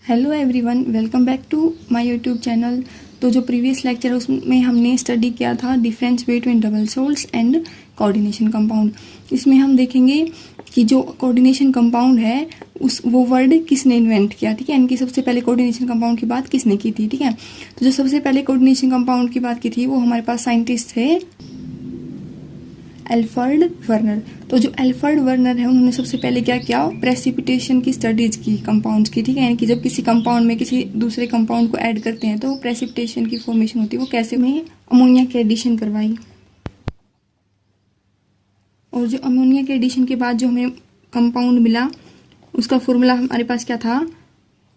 Hello everyone, welcome back to my YouTube channel. तो जो previous lecture है उसमें हमने स्टडी किया था difference between double salts and coordination compound. इसमें हम देखेंगे कि जो कोऑर्डिनेशन कंपाउंड है वो वर्ड किसने इन्वेंट किया। ठीक है, इनकी सबसे पहले कोऑर्डिनेशन कंपाउंड की बात किसने की थी। ठीक है, तो जो सबसे पहले कोऑर्डिनेशन कंपाउंड की बात की थी वो हमारे पास साइंटिस्ट थे एल्फ्रेड वर्नर। तो जो एल्फ्रेड वर्नर है उन्होंने सबसे पहले क्या किया, प्रेसिपिटेशन की स्टडीज की कंपाउंड्स की। ठीक है, यानी कि जब किसी कंपाउंड में किसी दूसरे कंपाउंड को ऐड करते हैं तो प्रेसिपिटेशन की फॉर्मेशन होती है, वो कैसे में अमोनिया की एडिशन करवाई। और जो अमोनिया के एडिशन के बाद जो हमें कंपाउंड मिला उसका फॉर्मूला हमारे पास क्या था,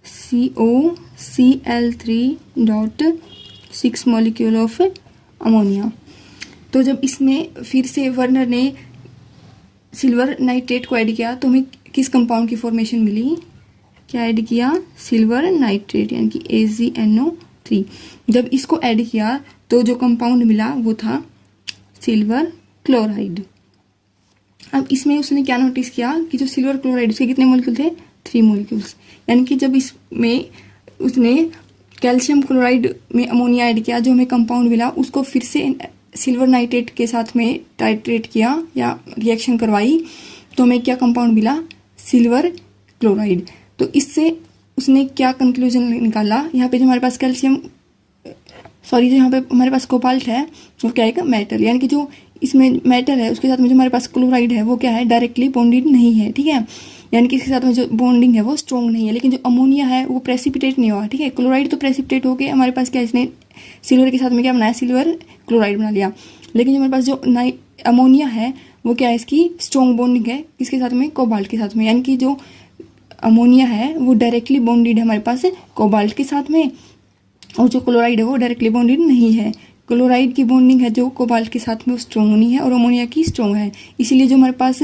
COCl3.6 मॉलिक्यूल ऑफ अमोनिया। तो जब इसमें फिर से वर्नर ने सिल्वर नाइट्रेट को ऐड किया तो हमें किस कंपाउंड की फॉर्मेशन मिली, क्या ऐड किया, सिल्वर नाइट्रेट यानी कि AgNO3। जब इसको ऐड किया तो जो कंपाउंड मिला वो था सिल्वर क्लोराइड। अब इसमें उसने क्या नोटिस किया कि जो सिल्वर क्लोराइड उसके कितने मॉलिक्यूल थे, 3 मॉलिक्यूल्स। यानी कि जब इसमें उसने कैल्शियम क्लोराइड में अमोनिया ऐड किया, जो हमें कंपाउंड मिला उसको फिर से सिल्वर नाइट्रेट के साथ में टाइट्रेट किया या रिएक्शन करवाई तो हमें क्या कंपाउंड मिला, सिल्वर क्लोराइड। तो इससे उसने क्या कंक्लूजन निकाला, यहाँ पे जो हमारे पास जो यहाँ पे हमारे पास कोबाल्ट है वो क्या है, मेटल। यानी कि जो इसमें मेटल है उसके साथ में जो हमारे पास क्लोराइड है वो क्या है, डायरेक्टली बॉन्डेड नहीं है। ठीक है, यानी कि इसके साथ में जो बॉन्डिंग है वो स्ट्रॉन्ग नहीं है। लेकिन जो अमोनिया है वो प्रेसिपिटेट नहीं हुआ। ठीक है, क्लोराइड तो प्रेसिपिटेट होके हमारे पास क्या, इसने सिल्वर के साथ में क्या बनाया, सिल्वर क्लोराइड बना लिया। लेकिन जो हमारे पास जो अमोनिया है वो क्या है, इसकी स्ट्रॉन्ग बॉन्डिंग है किसके साथ में, कोबाल्ट के साथ में। यानी कि जो अमोनिया है वो डायरेक्टली बॉन्डेड है हमारे पास कोबाल्ट के साथ में, और जो क्लोराइड है वो डायरेक्टली बॉन्डेड नहीं है। क्लोराइड की बॉन्डिंग है जो कोबाल्ट के साथ में वो स्ट्रॉन्ग नहीं है और अमोनिया की स्ट्रॉन्ग है। इसीलिए जो हमारे पास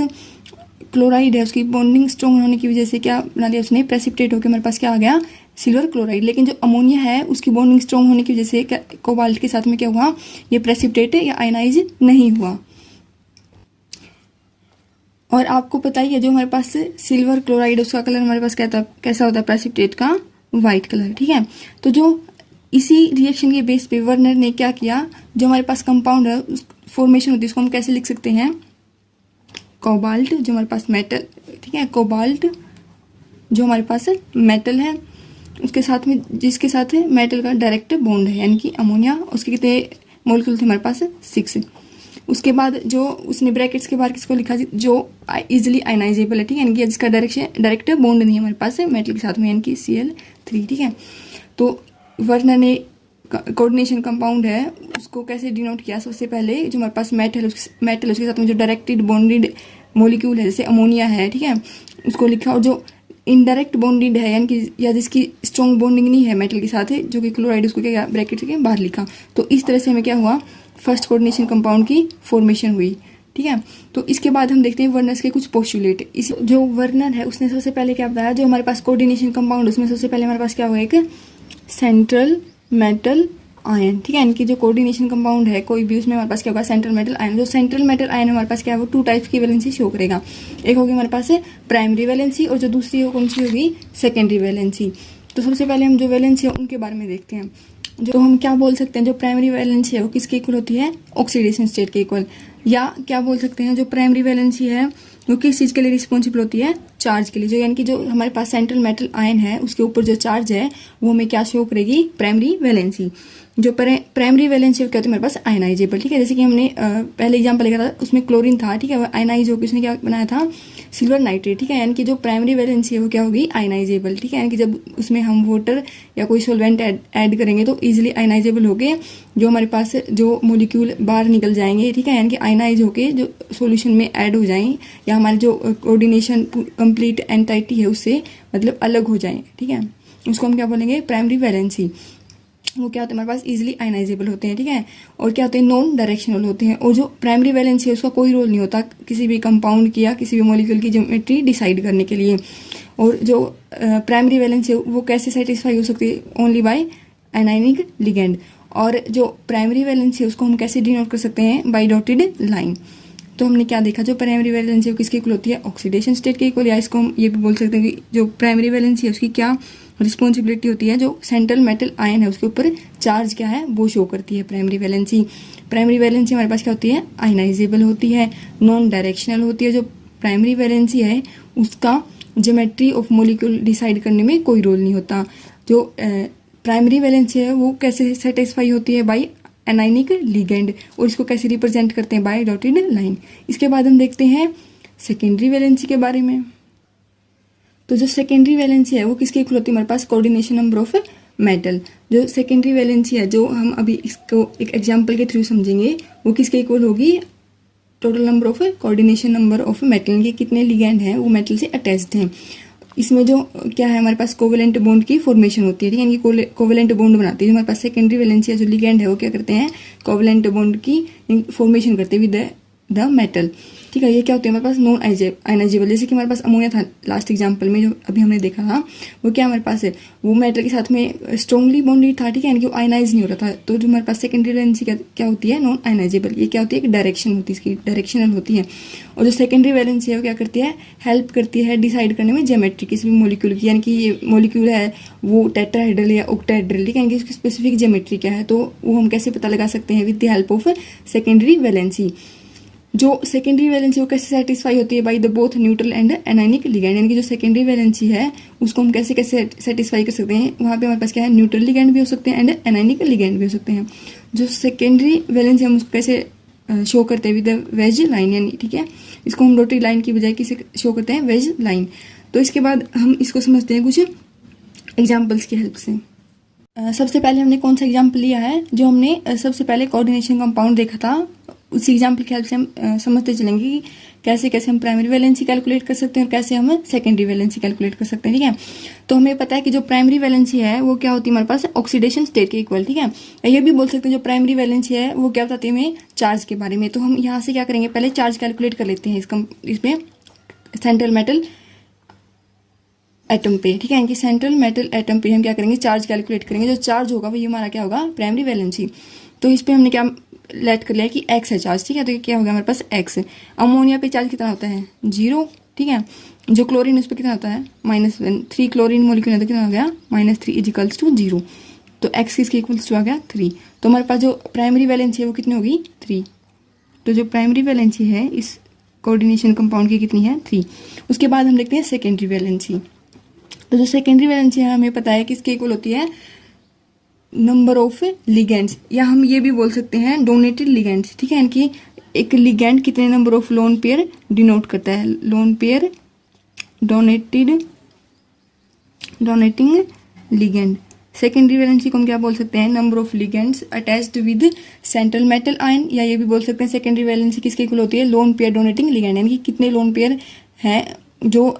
क्लोराइड है उसकी बॉन्डिंग स्ट्रॉन्ग होने की वजह से क्या बना लिया उसने, प्रेसिपिटेट होकर हमारे पास क्या आ गया, सिल्वर क्लोराइड। लेकिन जो अमोनिया है उसकी बॉन्डिंग स्ट्रॉन्ग होने की वजह से कोबाल्ट के साथ में क्या हुआ, ये प्रेसिपिटेट या आयनाइज नहीं हुआ। और आपको पता ही है जो हमारे पास सिल्वर क्लोराइड उसका कलर हमारे पास कैसा होता है, प्रेसिपिटेट का व्हाइट कलर। ठीक है, तो जो इसी रिएक्शन के बेस पे वर्नर ने क्या किया, जो हमारे पास कंपाउंड है उस फॉर्मेशन होती है उसको हम कैसे लिख सकते हैं, कोबाल्ट जो हमारे पास मेटल, ठीक है, कोबाल्ट जो हमारे पास मेटल है उसके साथ में जिसके साथ मेटल का डायरेक्ट बॉन्ड है, यानी कि अमोनिया, उसके कितने मॉलिक्यूल थे हमारे पास, 6। उसके बाद जो उसने ब्रैकेट्स के बाहर किसको लिखा, जो इजिली आयनाइजेबल है। ठीक है, यानी कि जिसका डायरेक्ट बॉन्ड नहीं है हमारे पास मेटल के साथ में, यानी कि Cl3। ठीक है, तो वर्नर ने कोऑर्डिनेशन कंपाउंड है उसको कैसे डिनोट किया, सबसे पहले जो हमारे पास मेटल उसके साथ में जो डायरेक्टेड बॉन्डेड मॉलिक्यूल है जैसे अमोनिया है, ठीक है, उसको लिखा। और जो इनडायरेक्ट बॉन्डेड है यानी कि या जिसकी स्ट्रॉन्ग बॉन्डिंग नहीं है मेटल के साथ है, जो कि क्लोराइड, उसको क्या ब्रैकेट के बाहर लिखा। तो इस तरह से हमें क्या हुआ, फर्स्ट कोऑर्डिनेशन कंपाउंड की फॉर्मेशन हुई। ठीक है, तो इसके बाद हम देखते हैं वर्नर्स के कुछ पोस्टुलेट। इस जो वर्नर है उसने सबसे पहले क्या बताया, जो हमारे पास कोऑर्डिनेशन कंपाउंड उसमें सबसे पहले हमारे पास क्या हुआ, एक सेंट्रल मेटल आयन। ठीक है, इनकी जो कोऑर्डिनेशन कंपाउंड है कोई भी उसमें हमारे पास क्या होगा, सेंट्रल मेटल आयन। जो सेंट्रल मेटल आयन हमारे पास क्या है, वो 2 टाइप्स की वैलेंसी शो करेगा। एक होगी हमारे पास प्राइमरी वैलेंसी और जो दूसरी कौन सी होगी, सेकेंडरी वैलेंसी। तो सबसे पहले हम जो वैलेंसी है उनके बारे में देखते हैं। जो हम क्या बोल सकते हैं, जो प्राइमरी वैलेंसी है वो किसके इक्वल होती है, ऑक्सीडेशन स्टेट के इक्वल। या क्या बोल सकते हैं, जो प्राइमरी वैलेंसी है वो किस चीज़ के लिए रिस्पॉन्सिबल होती है, चार्ज के लिए। जो यानी कि जो हमारे पास सेंट्रल मेटल आयन है उसके ऊपर जो चार्ज है वो हमें क्या शो करेगी, प्राइमरी वैलेंसी। जो प्राइमरी वैलेंसी क्या होती है हमारे पास, आयनाइजेबल। ठीक है, जैसे कि हमने पहले एग्जाम्पल लिखा था उसमें क्लोरीन था। ठीक है, वो आयनाइज होकर उसने क्या बनाया था, सिल्वर नाइट्रेट। ठीक है, यानी कि जो प्राइमरी वैलेंसी है वो क्या होगी, आयनाइजेबल। ठीक है, यानी कि जब उसमें हम वाटर या कोई सोलवेंट ऐड करेंगे तो इजिली आयनाइजेबल होके जो हमारे पास जो मॉलिक्यूल बाहर निकल जाएंगे। ठीक है, यानी कि आयनाइज होके जो सोल्यूशन में ऐड हो जाएं या हमारे जो कोऑर्डिनेशन कंप्लीट एंटाइटी है उससे मतलब अलग हो जाएं। ठीक है, उसको हम क्या बोलेंगे, प्राइमरी वैलेंसी। वो क्या होता है हमारे पास, इजिली आयनाइजेबल होते हैं। ठीक है, और क्या होते हैं, नॉन डायरेक्शनल होते हैं। और जो प्राइमरी वैलेंसी है उसका कोई रोल नहीं होता किसी भी कंपाउंड की या किसी भी मॉलिक्यूल की ज्योमेट्री डिसाइड करने के लिए। और जो प्राइमरी वैलेंसी है वो कैसे सेटिस्फाई हो सकती है, ओनली बाय एनायनिक लिगेंड। और जो प्राइमरी वैलेंसी है उसको हम कैसे डिनोट कर सकते हैं, बाय डॉटेड लाइन। तो हमने क्या देखा, जो प्राइमरी वैलेंसी है वो किसके इक्वल होती है, ऑक्सीडेशन स्टेट के इक्वल। या इसको हम ये भी बोल सकते हैं कि जो प्राइमरी वैलेंसी है उसकी क्या रिस्पॉन्सिबिलिटी होती है जो सेंट्रल मेटल आयन है उसके ऊपर चार्ज क्या है वो शो करती है प्राइमरी वैलेंसी। प्राइमरी वैलेंसी हमारे पास क्या होती है, आयनाइजेबल होती है, नॉन डायरेक्शनल होती है। जो प्राइमरी वैलेंसी है उसका ज्योमेट्री ऑफ मॉलिक्यूल डिसाइड करने में कोई रोल नहीं होता। जो प्राइमरी वैलेंसी है वो कैसे सेटिस्फाई होती है, बाय एनाइनिक लिगेंड, और इसको कैसे रिप्रेजेंट करते हैं, बाय डॉटेड लाइन। इसके बाद हम देखते हैं सेकेंडरी वैलेंसी के बारे में। तो जो सेकेंडरी वैलेंसी है वो किसके इक्वल होती है, हमारे पास कोऑर्डिनेशन नंबर ऑफ मेटल। जो सेकेंडरी वैलेंसी है जो हम अभी इसको एक एग्जांपल के थ्रू समझेंगे वो किसके इक्वल होगी, total number of coordination number of metal के कितने लिगेंड हैं वो मेटल से अटैच्ड हैं। इसमें जो क्या है हमारे पास कोवेलेंट बॉन्ड की फॉर्मेशन होती है, ठीक है, यानी कोवेलेंट बॉन्ड बनाती है। हमारे पास सेकेंडरी वैलेंसी जो लिगेंड है वो क्या करते हैं, कोवेलेंट बॉन्ड की फॉर्मेशन करते हैं विद द मेटल, ठीक है। ये क्या होती है हमारे पास नॉन आयनाइजेबल, जैसे कि हमारे पास अमोनिया था लास्ट एग्जांपल में जो अभी हमने देखा था, वो क्या हमारे पास है, वो मेटल के साथ में स्ट्रॉन्गली बॉन्डेड था, ठीक है, यानी कि वो आयनाइज नहीं हो रहा था। तो जो हमारे पास सेकेंडरी वैलेंसी क्या होती है, नॉन आयनाइजेबल। ये क्या होती है, एक डायरेक्शन होती है, इसकी डायरेक्शनल होती है। और जो सेकेंडरी वैलेंसी है वो क्या करती है, हेल्प करती है डिसाइड करने में ज्योमेट्री किसी भी मॉलिक्यूल की, यानी कि ये मॉलिक्यूल है वो टेट्राहेड्रल या ऑक्टाहेड्रल, ठीक है, यानी कि उसकी स्पेसिफिक ज्योमेट्री क्या है, तो वो हम कैसे पता लगा सकते हैं, with the help of secondary valency. जो सेकेंडरी वैलेंसी वो कैसे सेटिस्फाई होती है, by the both neutral and anionic ligand, यानी कि जो सेकेंडरी वैलेंसी है उसको हम कैसे कैसे सेटिस्फाई कर सकते हैं, वहाँ पे हमारे पास क्या है, न्यूट्रल लिगेंड भी हो सकते हैं एंड एनाइनिक लिगेंड भी हो सकते हैं। जो सेकेंडरी वैलेंसी हम उसको कैसे शो करते हैं, विद द वेज लाइन, यानी ठीक है, इसको हम डॉटेड लाइन की बजाय किसे शो करते हैं, वेज लाइन। तो इसके बाद हम इसको समझते हैं कुछ एग्जाम्पल्स की हेल्प से। सबसे पहले हमने कौन सा एग्जाम्पल लिया है, जो हमने सबसे पहले कोऑर्डिनेशन कंपाउंड देखा था, उसी एग्जाम्पल की हेल्प से हम समझते चलेंगे कि कैसे कैसे हम प्राइमरी वैलेंसी कैलकुलेट कर सकते हैं और कैसे हम सेकेंडरी वैलेंसी कैलकुलेट कर सकते हैं, ठीक है। तो हमें पता है कि जो प्राइमरी वैलेंसी है वो क्या होती है हमारे पास, ऑक्सीडेशन स्टेट के इक्वल, ठीक है। ये भी बोल सकते हैं जो प्राइमरी वैलेंसी है वो क्या बताती है हमें, चार्ज के बारे में। तो हम यहाँ से क्या करेंगे, पहले चार्ज कैलकुलेट कर लेते हैं इसमें सेंट्रल मेटल एटम पे, ठीक है, यानी कि सेंट्रल मेटल एटम पे हम क्या करेंगे, चार्ज कैलकुलेट करेंगे। जो चार्ज होगा वो ये हमारा क्या होगा, प्राइमरी वैलेंसी। तो इस पे हमने क्या लेट कर लिया कि एक्स है चार्ज, ठीक है, तो ये क्या होगा हमारे पास एक्स। अमोनिया पे चार्ज कितना होता है, 0, ठीक है। जो क्लोरीन उस पर कितना होता है, -1, 3 क्लोरीन मोलिक्यूल है तो कितना हो गया, -3 इजिकल्स टू 0। तो एक्स किसके इक्वल्स टू आ गया 3। तो हमारे पास जो प्राइमरी वैलेंसी है वो कितनी होगी, 3। तो जो प्राइमरी वैलेंसी है इस कोऑर्डिनेशन कंपाउंड की कितनी है, 3। उसके बाद हम देखते हैं सेकेंडरी वैलेंसी। तो जो सेकेंडरी वैलेंसी है हमें पता है किसके इक्वल होती है, नंबर ऑफ लिगेंड्स, या हम ये भी बोल सकते हैं डोनेटेड लिगेंड्स, ठीक है, यानी कि एक लिगेंड कितने number of lone pair denote करता है, lone pair donating ligand. Secondary valency को हम क्या बोल सकते हैं, number of ligands attached with central metal ion, या ये भी बोल सकते हैं सेकेंडरी वैलेंसी किसके इक्वल होती है, लोन पेयर डोनेटिंग लिगेंड, यानी कि कितने लोन पेयर हैं जो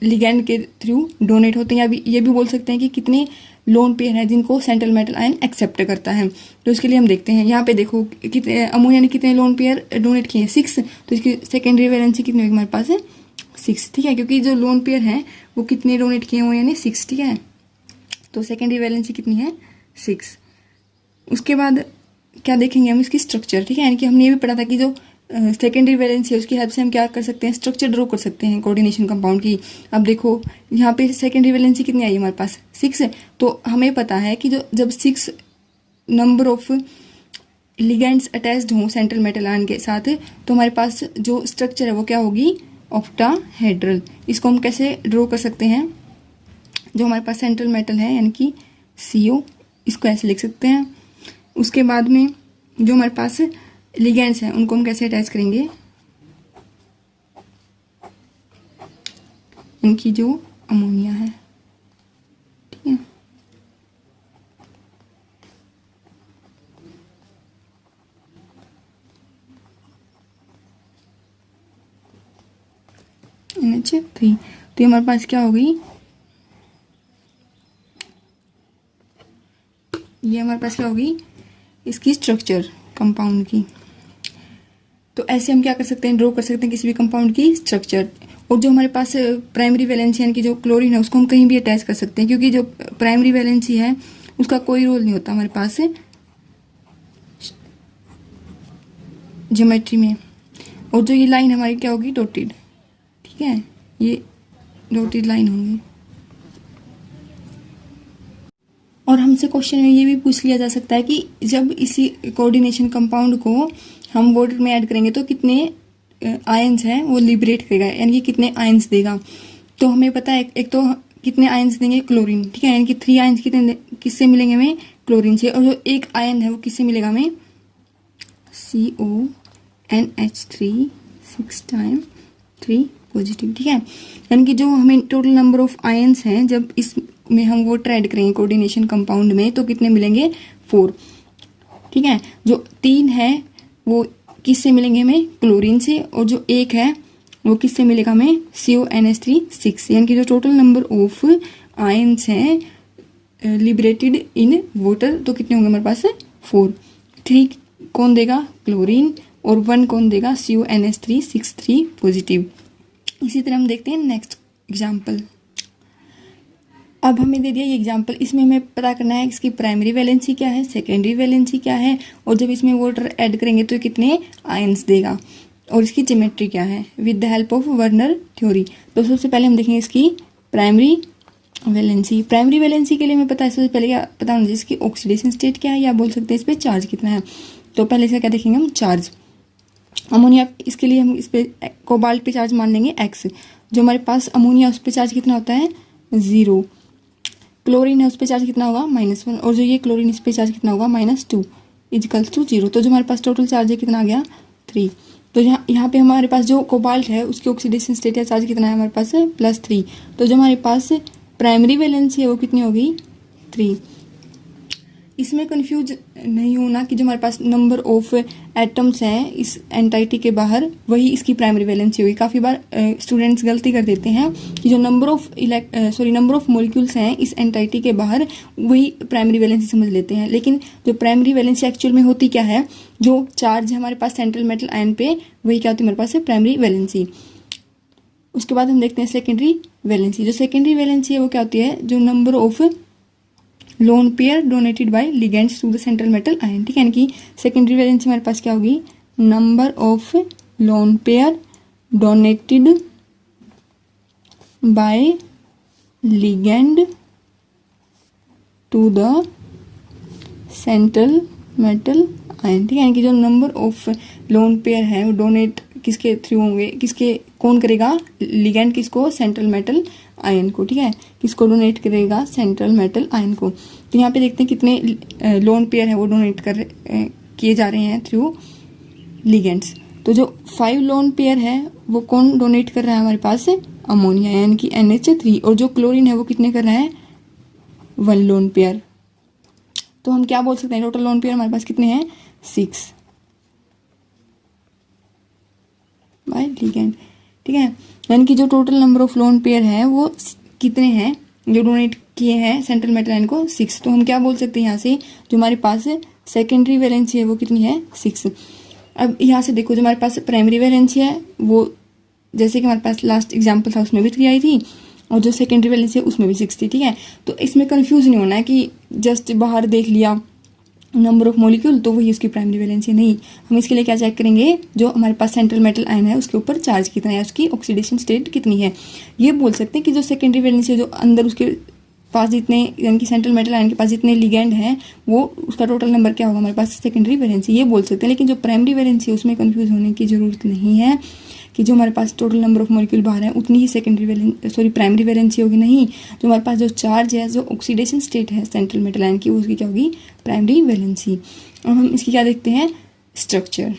लिगेंड के थ्रू डोनेट होते हैं, या ये भी बोल सकते हैं कि कितने लोन पेयर है जिनको सेंट्रल मेटल आयन एक्सेप्ट करता है। तो इसके लिए हम देखते हैं, यहाँ पे देखो कितने अमोनिया ने कितने लोन पेयर डोनेट किए हैं, 6। तो इसकी सेकेंडरी वैलेंसी कितनी होगी हमारे पास है, 6, ठीक है, क्योंकि जो लोन पेयर हैं वो कितने डोनेट किए हुए यानी 6, ठीक है। तो सेकेंडरी वैलेंसी कितनी है, 6। उसके बाद क्या देखेंगे हम, इसकी स्ट्रक्चर, ठीक है, यानी कि हमने ये भी पढ़ा था कि जो सेकेंडरी वैलेंसी है उसकी हेल्प से हम क्या कर सकते हैं, स्ट्रक्चर ड्रॉ कर सकते हैं कोऑर्डिनेशन कंपाउंड की। अब देखो यहाँ पे सेकेंडरी वैलेंसी कितनी आई हमारे पास, 6 है। तो हमें पता है कि जो जब 6 नंबर ऑफ लिगेंड्स अटैच्ड हों सेंट्रल मेटल आयन के साथ, तो हमारे पास जो स्ट्रक्चर है वो क्या होगी, ऑक्टाहेड्रल। इसको हम कैसे ड्रॉ कर सकते हैं, जो हमारे पास सेंट्रल मेटल है यानी कि CO, इसको ऐसे लिख सकते हैं। उसके बाद में जो हमारे पास लिगेंड्स हैं उनको हम कैसे अटैच करेंगे, इनकी जो अमोनिया है, ठीक है, NH3। तो ये हमारे पास क्या होगी, ये हमारे पास क्या होगी, इसकी स्ट्रक्चर कंपाउंड की। तो ऐसे हम क्या कर सकते हैं, ड्रॉ कर सकते हैं किसी भी कंपाउंड की स्ट्रक्चर। और जो हमारे पास प्राइमरी वैलेंसी यानी कि जो क्लोरीन है उसको हम कहीं भी अटैच कर सकते हैं, क्योंकि जो प्राइमरी वैलेंसी है उसका कोई रोल नहीं होता हमारे पास ज्योमेट्री में। और जो ये लाइन हमारी क्या होगी, डॉटेड, ठीक है, ये डॉटेड लाइन होंगी। और हमसे क्वेश्चन में ये भी पूछ लिया जा सकता है कि जब इसी कोऑर्डिनेशन कंपाउंड को हम वाटर में ऐड करेंगे तो कितने आयंस हैं वो लिबरेट करेगा, यानी कि कितने आयंस देगा। तो हमें पता है एक तो कितने आयंस देंगे, क्लोरीन, ठीक है, यानी कि 3 आयंस कितने किससे मिलेंगे हमें, क्लोरीन से। और जो एक आयन है वो किससे मिलेगा हमें, CONH3 6 टाइम 3 पॉजिटिव, ठीक है। यानी कि जो हमें टोटल नंबर ऑफ आयंस हैं जब इसमें हम वाटर ऐड करेंगे कोऑर्डिनेशन कंपाउंड में तो कितने मिलेंगे, 4, ठीक है। जो 3 है वो किससे मिलेंगे हमें, क्लोरीन से, और जो 1 है वो किससे मिलेगा हमें, CONH3 6, यानी कि जो टोटल नंबर ऑफ आयंस हैं लिबरेटेड इन वाटर तो कितने होंगे हमारे पास, 4। 3 कौन देगा, क्लोरीन, और 1 कौन देगा, CONH3 6 3 पॉजिटिव। इसी तरह हम देखते हैं नेक्स्ट एग्जाम्पल। अब हमें दे दिया ये एग्जाम्पल, इसमें हमें पता करना है इसकी प्राइमरी वैलेंसी क्या है, सेकेंडरी वैलेंसी क्या है, और जब इसमें वाटर ऐड करेंगे तो कितने आयंस देगा, और इसकी ज्योमेट्री क्या है with the help of Werner theory. तो सबसे पहले हम देखेंगे इसकी प्राइमरी वैलेंसी। प्राइमरी वैलेंसी के लिए हमें पता है, सबसे पहले क्या पता होना चाहिए, इसकी ऑक्सीडेशन स्टेट क्या है, या बोल सकते हैं इस पर चार्ज कितना है। तो पहले इसका क्या देखेंगे हम, चार्ज। अमोनिया, इसके लिए हम इस पे कोबाल्ट पे चार्ज मान लेंगे x। जो हमारे पास अमोनिया उस पे चार्ज कितना होता है, 0। क्लोरीन है उस पे चार्ज कितना होगा, -1, और जो ये क्लोरीन इस पे चार्ज कितना होगा, -2 इजिकल्स टू 0। तो जो हमारे पास टोटल चार्ज है कितना आ गया, 3। तो यहाँ पे हमारे पास जो कोबाल्ट है उसकी ऑक्सीडेशन स्टेट या चार्ज कितना है हमारे पास, +3। तो जो हमारे पास प्राइमरी वैलेंसी है वो कितनी होगी, 3। इसमें कंफ्यूज नहीं होना कि जो हमारे पास नंबर ऑफ एटम्स हैं इस एंटाइटी के बाहर वही इसकी प्राइमरी वैलेंसी होगी। काफ़ी बार स्टूडेंट्स गलती कर देते हैं कि जो नंबर ऑफ मॉलिक्यूल्स हैं इस एंटाइटी के बाहर वही प्राइमरी वैलेंसी समझ लेते हैं, लेकिन जो प्राइमरी वैलेंसी एक्चुअल में होती क्या है, जो चार्ज है हमारे पास सेंट्रल मेटल आयन पे वही क्या होती है हमारे पास प्राइमरी वैलेंसी। उसके बाद हम देखते हैं सेकेंडरी वैलेंसी। जो सेकेंडरी वैलेंसी है वो क्या होती है, जो number of lone pair donated by ligands to the central metal ion, ठीक है। यानी कि सेकेंडरी वैलेंसी हमारे पास क्या होगी, number of lone pair donated by ligand to the central metal ion, ठीक है। यानी कि जो नंबर ऑफ लोन पेयर है वो डोनेट किसके थ्रू होंगे, कौन करेगा, लिगेंड किसको, सेंट्रल मेटल आयन को, ठीक है। किसको डोनेट करेगा, सेंट्रल मेटल आयन को। तो यहाँ पे देखते हैं कितने लोन पेयर है वो डोनेट किए जा रहे हैं थ्रू लिगेंड्स। तो जो 5 लोन पेयर है वो कौन डोनेट कर रहा है हमारे पास, अमोनिया, यानी कि NH3, और जो क्लोरीन है वो कितने कर रहा है, 1 लोन पेयर। तो हम क्या बोल सकते हैं, टोटल लोन पेयर हमारे पास कितने हैं, 6 बाय लिगेंड, ठीक है। यानी कि जो total number of lone pair है वो कितने हैं जो डोनेट किए हैं सेंट्रल मेटल आयन को, 6। तो हम क्या बोल सकते हैं यहाँ से, जो हमारे पास सेकेंडरी वैलेंसी है वो कितनी है, 6। अब यहाँ से देखो जो हमारे पास प्राइमरी वैलेंसी है वो जैसे कि हमारे पास लास्ट एग्जाम्पल था उसमें भी 3 आई थी, और जो सेकेंडरी वैलेंसी है उसमें भी 6 थी, ठीक है। तो इसमें कंफ्यूज नहीं होना है कि जस्ट बाहर देख लिया नंबर ऑफ मॉलिक्यूल तो वही उसकी प्राइमरी वैलेंसी, नहीं। हम इसके लिए क्या चेक करेंगे, जो हमारे पास सेंट्रल मेटल आयन है उसके ऊपर चार्ज कितना है, उसकी ऑक्सीडेशन स्टेट कितनी है। ये बोल सकते हैं कि जो सेकेंडरी वैलेंसी है, जो अंदर उसके पास जितने, यानी कि सेंट्रल मेटल आयन के पास जितने लिगेंड हैं वो उसका टोटल नंबर क्या होगा हमारे पास, सेकेंडरी वैलेंसी, ये बोल सकते हैं। लेकिन जो प्राइमरी वैलेंसी है उसमें कंफ्यूज होने की जरूरत नहीं है कि जो हमारे पास टोटल नंबर ऑफ मॉलिक्यूल बाहर है उतनी ही प्राइमरी वैलेंसी होगी, नहीं। जो हमारे पास जो चार्ज है, जो ऑक्सीडेशन स्टेट है सेंट्रल मेटल आयन की, उसकी क्या होगी, प्राइमरी वैलेंसी। अब हम इसकी क्या देखते हैं, स्ट्रक्चर।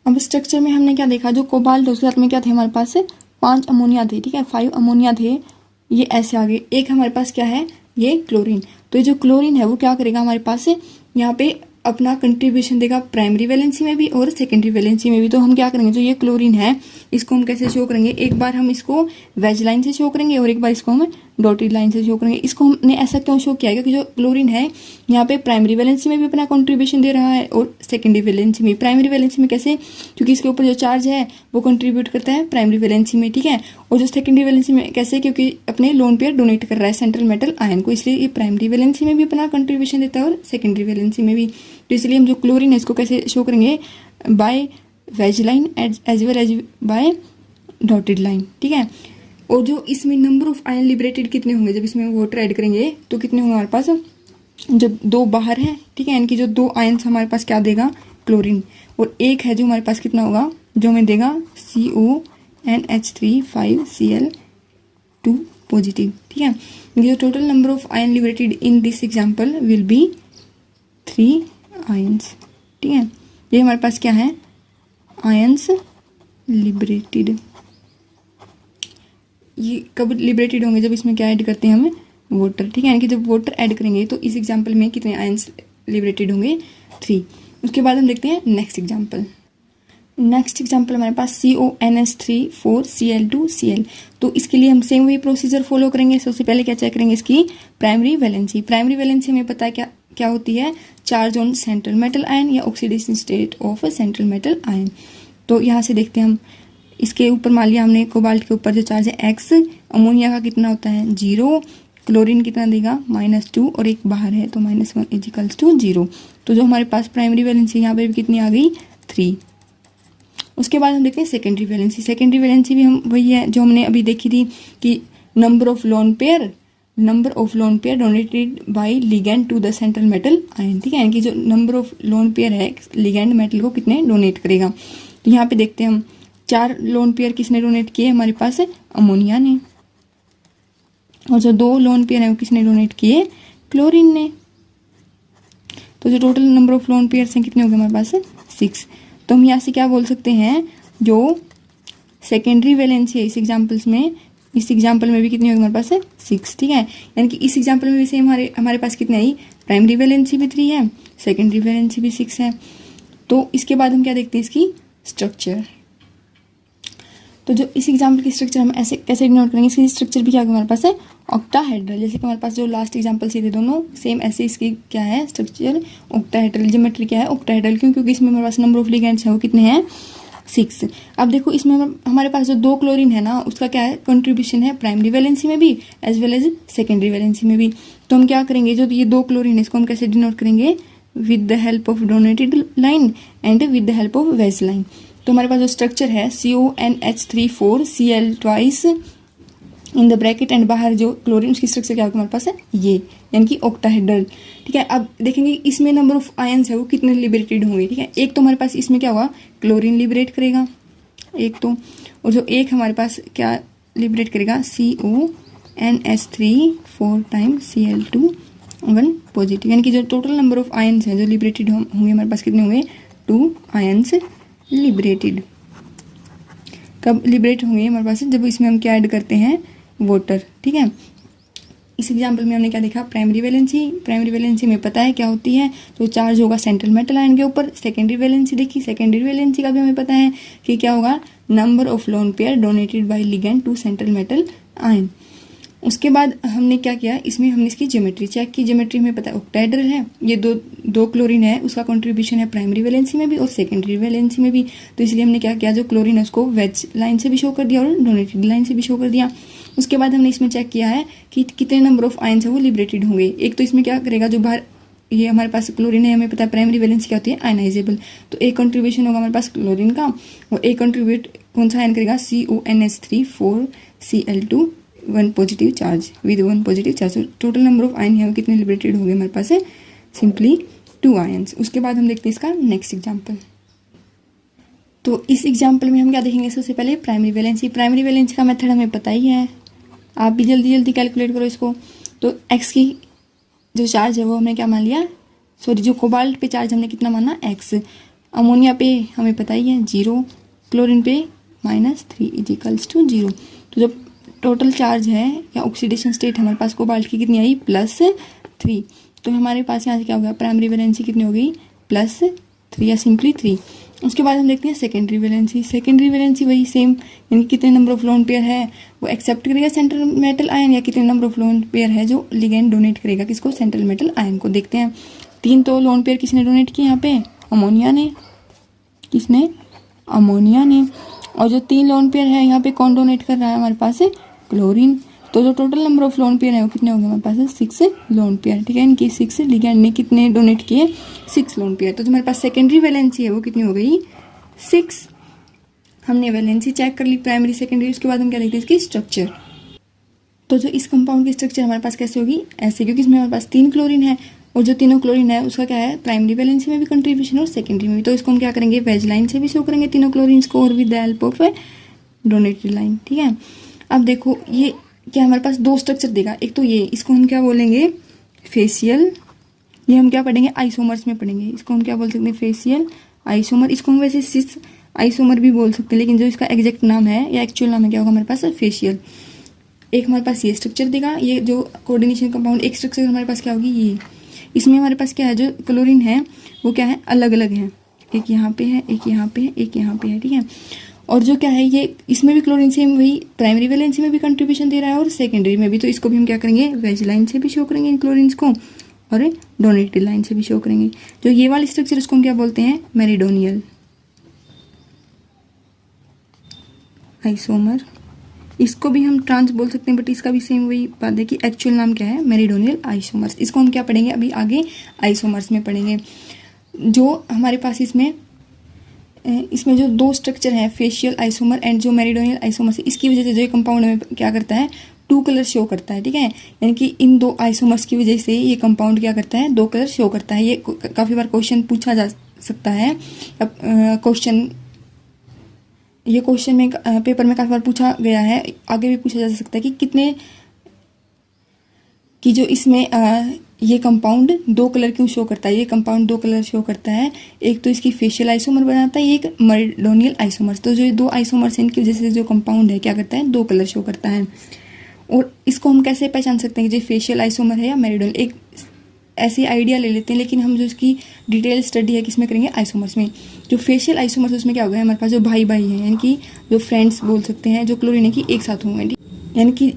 अब स्ट्रक्चर में हमने क्या देखा, जो कोबाल्ट उसके साथ में क्या थे हमारे पास 5 अमोनिया थे, ठीक है, 5 अमोनिया थे, ये ऐसे आगे। एक हमारे पास क्या है, ये क्लोरीन। तो ये जो क्लोरीन है वो क्या करेगा हमारे पास यहाँ पे अपना कंट्रीब्यूशन देगा प्राइमरी वैलेंसी में भी और सेकेंडरी वैलेंसी में भी। तो हम क्या करेंगे, जो ये क्लोरीन है इसको हम कैसे शो करेंगे, एक बार हम इसको वेज लाइन से शो करेंगे और एक बार इसको हम डॉटेड लाइन से शो करेंगे। इसको हमने ऐसा क्यों शो किया है, क्योंकि जो क्लोरीन है यहाँ पे प्राइमरी वैलेंसी में भी अपना कंट्रीब्यूशन दे रहा है और सेकेंडरी वैलेंसी में। प्राइमरी वैलेंसी में कैसे, क्योंकि इसके ऊपर जो चार्ज है वो कंट्रीब्यूट करता है प्राइमरी वैलेंसी में, ठीक है। और जो सेकेंडरी वैलेंसी में कैसे, क्योंकि अपने लोन पेयर डोनेट कर रहा है सेंट्रल मेटल आयन को, इसलिए ये प्राइमरी वैलेंसी में भी अपना कंट्रीब्यूशन देता है और सेकेंडरी वैलेंसी में भी। तो इसलिए हम जो क्लोरीन है इसको कैसे शो करेंगे, by wedge line as well as by dotted line, ठीक है। और जो इसमें नंबर ऑफ आयन लिबरेटेड कितने होंगे, जब इसमें वाटर ऐड करेंगे तो कितने होंगे हमारे पास, जो 2 बाहर है, ठीक है, इनकी जो 2 आयन्स हमारे पास क्या देगा, क्लोरीन, और एक है जो हमारे पास कितना होगा, जो हमें देगा CONH3 5Cl2 पॉजिटिव, ठीक है। ये जो total number of ion liberated in this example will be 3 ions, ठीक है। ये हमारे पास क्या है, आयन्स लिबरेटेड। ये कब लिबरेटेड होंगे, जब इसमें क्या ऐड करते हैं हम, वाटर, ठीक है, यानी कि जब वाटर ऐड करेंगे तो इस एग्जाम्पल में कितने आयन्स लिबरेटेड होंगे, 3। उसके बाद हम देखते हैं नेक्स्ट एग्जाम्पल। नेक्स्ट एग्जाम्पल हमारे पास CONH3 4Cl2Cl। तो इसके लिए हम सेम वही प्रोसीजर फॉलो करेंगे। सबसे पहले क्या चेक करेंगे, इसकी प्राइमरी वैलेंसी। प्राइमरी वैलेंसी हमें पता है क्या होती है, charge on central metal ion या oxidation state of central metal ion. तो यहाँ से देखते हैं हम, इसके ऊपर मान लिया हमने कोबाल्ट के ऊपर जो चार्ज है X, अमोनिया का कितना होता है 0, क्लोरीन कितना देगा -2 और एक बाहर है तो -1 = 0। तो जो हमारे पास प्राइमरी वैलेंसी यहाँ पे भी कितनी आ गई, 3। उसके बाद हम देखते हैं सेकेंडरी वैलेंसी। सेकेंडरी वैलेंसी भी हम वही है जो हमने अभी देखी थी कि number of lone pair donated by ligand to the central metal ion, ठीक है, यानी कि जो नंबर ऑफ लोन पेयर है लिगैंड मेटल को कितने डोनेट करेगा। तो यहाँ पे देखते हैं हम, 4 लोन पेयर किसने डोनेट किए, हमारे पास अमोनिया ने, और जो 2 लोन पेयर है वो किसने डोनेट किए, क्लोरीन ने। तो जो total number of lone pairs हैं कितने हो गए हमारे पास, 6। तो हम यहाँ से क्या बोल सकते हैं, जो सेकेंडरी वैलेंसी है इस एग्जाम्पल में भी कितनी होगी हमारे पास, 6, ठीक है। यानी कि इस एग्जाम्पल में भी सेम हमारे पास कितनी आई, प्राइमरी वैलेंसी भी 3 है, सेकेंडरी वैलेंसी भी 6 है। तो इसके बाद हम क्या देखते हैं, इसकी स्ट्रक्चर। तो जो इस एग्जाम्पल की स्ट्रक्चर हम ऐसे कैसे नोट करेंगे, इसकी स्ट्रक्चर भी क्या होगा हमारे पास है, ऑक्टाहेड्रल। जैसे कि हमारे पास जो लास्ट एग्जाम्पल सी थे दोनों सेम ऐसे इसकी क्या है स्ट्रक्चर, ऑक्टाहेड्रल। ज्योमेट्री क्या है, ऑक्टाहेड्रल, क्योंकि इसमें हमारे पास नंबर ऑफ लिगेंड्स है वो कितने हैं, 6। अब देखो इसमें हमारे पास जो 2 क्लोरीन है ना, उसका क्या है, कंट्रीब्यूशन है प्राइमरी वैलेंसी में भी as well as secondary valency में भी। तो हम क्या करेंगे, जो ये 2 क्लोरीन है इसको हम कैसे डिनोट करेंगे, with the help of donated line and with the help of ways line. तो हमारे पास जो स्ट्रक्चर है CONH3 4Cl2 in the bracket and बाहर जो क्लोरीन, उसकी स्ट्रक्चर क्या होगा हमारे पास है, ये, यानी कि ऑक्टाहेड्रल, ठीक है। अब देखेंगे इसमें नंबर ऑफ आयन्स है वो कितने लिबरेटेड होंगे, ठीक है। एक तो हमारे पास इसमें क्या होगा, क्लोरीन लिबरेट करेगा एक तो, और जो एक हमारे पास क्या लिबरेट करेगा, CONH3 4 टाइम्स Cl2 1 पॉजिटिव, यानी कि जो टोटल नंबर ऑफ आयन्स हैं जो लिबरेटेड होंगे हमारे पास कितने होंगे, 2 आयन्स लिबरेटेड। कब लिबरेट होंगे हमारे पास, जब इसमें हम क्या ऐड करते हैं, वाटर, ठीक है। इस एग्जाम्पल में हमने क्या देखा, प्राइमरी वैलेंसी में पता है क्या होती है, तो चार्ज होगा सेंट्रल मेटल आयन के ऊपर। सेकेंडरी वैलेंसी देखी, सेकेंडरी वैलेंसी का भी हमें पता है कि क्या होगा, number of lone pair donated by ligand to central metal ion. उसके बाद हमने क्या किया, इसमें हमने इसकी ज्योमेट्री चेक की। ज्योमेट्री में पता है ऑक्टाहेड्रल है, ये दो क्लोरीन है, उसका कंट्रीब्यूशन है प्राइमरी वैलेंसी में भी और सेकेंडरी वैलेंसी में भी। तो इसलिए हमने क्या किया, जो क्लोरीन है उसको वेज लाइन से भी शो कर दिया और डोनेटेड लाइन से भी शो कर दिया। उसके बाद हमने इसमें चेक किया है कि कितने नंबर ऑफ आयन्स है वो लिबरेटेड होंगे। एक तो इसमें क्या करेगा, जो बाहर ये हमारे पास क्लोरीन है, हमें पता है प्राइमरी वैलेंसी क्या होती है, आयनाइजेबल। तो एक कंट्रीब्यूशन होगा हमारे पास क्लोरीन का, और एक कंट्रीब्यूट कौन सा आयन करेगा, CONH3 4Cl2 1 positive charge with 1 positive charge. Total number of ion है वो कितने लिबरेटेड होंगे हमारे पास है, सिंपली 2 आयन्स। उसके बाद हम देखते हैं इसका नेक्स्ट एग्जाम्पल। तो इस एग्जाम्पल में हम क्या देखेंगे, सबसे पहले प्राइमरी वैलेंसी का मेथड हमें पता ही है, आप भी जल्दी कैलकुलेट करो इसको। तो X की जो चार्ज है वो हमने क्या मान लिया, जो कोबाल्ट पे चार्ज हमने कितना माना, X। अमोनिया पे हमें पता ही है 0, क्लोरीन पे -3 = 0। तो जब टोटल चार्ज है या ऑक्सीडेशन स्टेट हमारे पास कोबाल्ट की कितनी आई, +3। तो हमारे पास यहाँ से क्या हो गया, प्राइमरी वैलेंसी कितनी हो गई, +3 या सिंपली 3। उसके बाद हम देखते हैं सेकेंडरी वैलेंसी वही सेम, यानी कितने नंबर ऑफ लोन पेयर है वो एक्सेप्ट करेगा सेंट्रल मेटल आयन, या कितने नंबर ऑफ लोन पेयर है जो लिगेंड डोनेट करेगा किसको, सेंट्रल मेटल आयन को। देखते हैं 3 तो लोन पेयर किसने डोनेट किए यहाँ पे, अमोनिया ने, और जो 3 लोन पेयर है यहाँ पे कौन डोनेट कर रहा है हमारे पास है, क्लोरीन। तो जो total number of lone pair है वो कितने होंगे हमारे पास है, 6 लोन पेयर, ठीक है। इनकी 6 लिगेंड ने कितने डोनेट किए, 6 लोन पेयर। तो जो हमारे पास सेकेंडरी वैलेंसी है वो कितनी हो गई, 6। हमने वैलेंसी चेक कर ली प्राइमरी सेकेंडरी, उसके बाद हम क्या लिखते हैं इसकी स्ट्रक्चर। तो जो इस कंपाउंड की स्ट्रक्चर हमारे पास कैसे होगी, ऐसे, क्योंकि इसमें हमारे पास 3 क्लोरीन है और जो तीनों क्लोरीन है उसका क्या है, प्राइमरी वैलेंसी में भी कंट्रीब्यूशन और सेकेंडरी में भी। तो इसको हम क्या करेंगे, वेज लाइन से भी शो करेंगे तीनों क्लोरीन्स को और with the help of donated line. ठीक है, अब देखो ये क्या हमारे पास 2 स्ट्रक्चर देगा, एक तो ये, इसको हम क्या बोलेंगे फेशियल, ये हम क्या पढ़ेंगे आइसोमर्स में पढ़ेंगे, इसको हम क्या बोल सकते हैं फेशियल आइसोमर। इसको हम वैसे सिस आइसोमर भी बोल सकते हैं, लेकिन जो इसका एग्जैक्ट नाम है या एक्चुअल नाम है क्या होगा हमारे पास, फेशियल। एक हमारे पास ये स्ट्रक्चर देगा, ये जो कोऑर्डिनेशन कंपाउंड, एक स्ट्रक्चर हमारे पास क्या होगी ये, इसमें हमारे पास क्या है, जो क्लोरीन है वो क्या है, अलग अलग है, एक यहाँ पे है, एक यहाँ पे है, एक यहाँ पे है। ठीक है, और जो क्या है ये, इसमें भी क्लोरीन से वही प्राइमरी वैलेंसी में भी कंट्रीब्यूशन दे रहा है और सेकेंडरी में भी। तो इसको भी हम क्या करेंगे, वेज लाइन से भी शो करेंगे इन क्लोरीन्स को और डोनेटेड लाइन से भी शो करेंगे। जो ये वाली स्ट्रक्चर उसको हम क्या बोलते हैं, मेरिडोनियल आइसोमर। इसको भी हम ट्रांस बोल सकते हैं, बट इसका भी सेम वही बात है कि एक्चुअल नाम क्या है, मेरिडोनियल आइसोमर्स। इसको हम क्या पढ़ेंगे अभी आगे, आइसोमर्स में पढ़ेंगे। जो हमारे पास इसमें जो 2 स्ट्रक्चर हैं, फेशियल आइसोमर एंड जो मेरिडोनियल आइसोमर्स, इसकी वजह से जो ये कंपाउंड में क्या करता है, 2 कलर शो करता है। ठीक है, यानी कि इन 2 आइसोमर्स की वजह से ये कंपाउंड क्या करता है, 2 कलर शो करता है। ये काफ़ी बार क्वेश्चन पूछा जा सकता है, ये क्वेश्चन में पेपर में काफ़ी बार पूछा गया है, आगे भी पूछा जा सकता है कि कितने कि जो इसमें ये कंपाउंड 2 कलर क्यों शो करता है। ये कंपाउंड 2 कलर शो करता है, एक तो इसकी फेशियल आइसोमर बनाता है, एक मेरिडोनियल आइसोमर्स। तो जो 2 आइसोमर्स हैं इनकी वजह से जो कंपाउंड है क्या करता है, 2 कलर शो करता है। और इसको हम कैसे पहचान सकते हैं कि जो फेशियल आइसोमर है या मेरिडोनियल, एक ऐसी आइडिया ले लेते हैं, लेकिन हम जो इसकी डिटेल स्टडी है किसमें करेंगे, आइसोमर्स में। जो फेशियल आइसोमर्स उसमें क्या होगा, हमारे पास जो भाई भाई हैं, यानी कि जो फ्रेंड्स बोल सकते हैं, जो क्लोरीन है कि एक साथ होंगे, यानी कि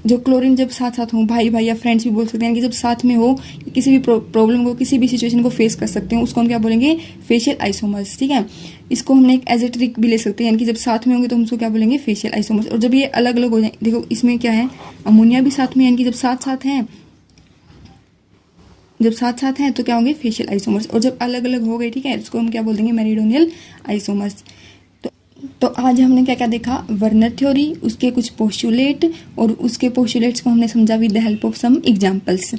जो क्लोरीन जब साथ साथ हो, भाई भाई या फ्रेंड्स भी बोल सकते हैं, यानी कि जब साथ में हो, किसी भी प्रॉब्लम को, किसी भी सिचुएशन को फेस कर सकते हैं, उसको हम क्या बोलेंगे, फेशियल आइसोमर्स। ठीक है, इसको हमने एक एज ए ट्रिक भी ले सकते हैं, यानी कि जब साथ में होंगे तो हम उसको क्या बोलेंगे, फेशियल आइसोमर्स। और जब ये अलग अलग हो जाए, देखो इसमें क्या है, अमोनिया भी साथ में, यानी कि जब साथ साथ हैं तो क्या होंगे, फेशियल आइसोमर्स। और जब अलग अलग हो गए, ठीक है, इसको हम क्या बोल देंगे, मेरिडोनियल आइसोमर्स। तो आज हमने क्या क्या देखा, वर्नर थ्योरी, उसके कुछ पोस्टुलेट, और उसके पोस्टुलेट्स को हमने समझा with the help of some examples.